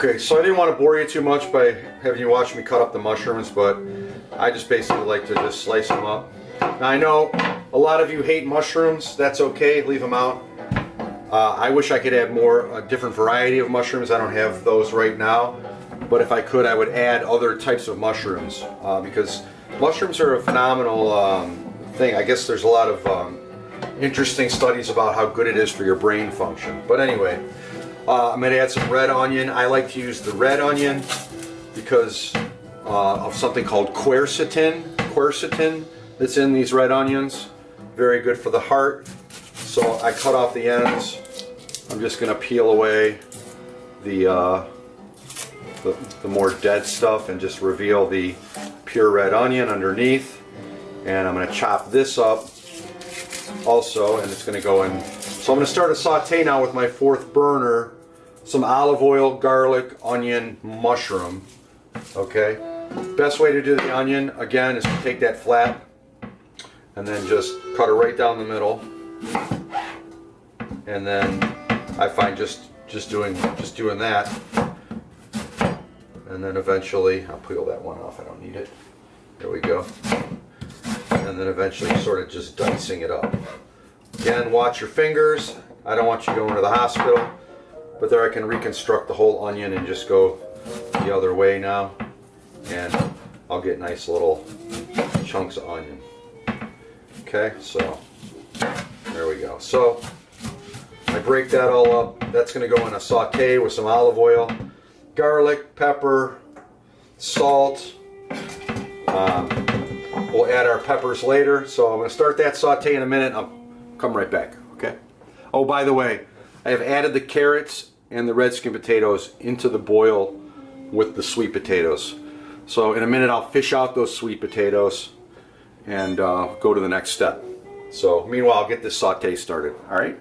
Okay, so I didn't want to bore you too much by having you watch me cut up the mushrooms, but I just basically like to just slice them up. Now I know a lot of you hate mushrooms. That's okay, leave them out. I wish I could have a different variety of mushrooms. I don't have those right now, but if I could, I would add other types of mushrooms because mushrooms are a phenomenal thing. I guess there's a lot of interesting studies about how good it is for your brain function. But anyway, I'm going to add some red onion. I like to use the red onion because of something called quercetin. Quercetin that's in these red onions. Very good for the heart. So I cut off the ends. I'm just going to peel away the more dead stuff and just reveal the pure red onion underneath. And I'm going to chop this up also, and it's going to go in. So I'm going to start a saute now with my fourth burner. Some olive oil, garlic, onion, mushroom. Okay. Best way to do the onion, again, is to take that flat and then just cut it right down the middle. And then I find just doing that, and then eventually I'll peel that one off. I don't need it. There we go. And then eventually sort of just dicing it up. Again, watch your fingers. I don't want you going to the hospital, but there I can reconstruct the whole onion and just go the other way now, and I'll get nice little chunks of onion. Okay, so there we go. So I break that all up. That's going to go in a saute with some olive oil, garlic, pepper, salt. We'll add our peppers later. So I'm going to start that saute in a minute. I'll come right back. Okay. Oh, by the way, I have added the carrots and the red skin potatoes into the boil with the sweet potatoes. So in a minute I'll fish out those sweet potatoes and go to the next step. So meanwhile I'll get this saute started. All right.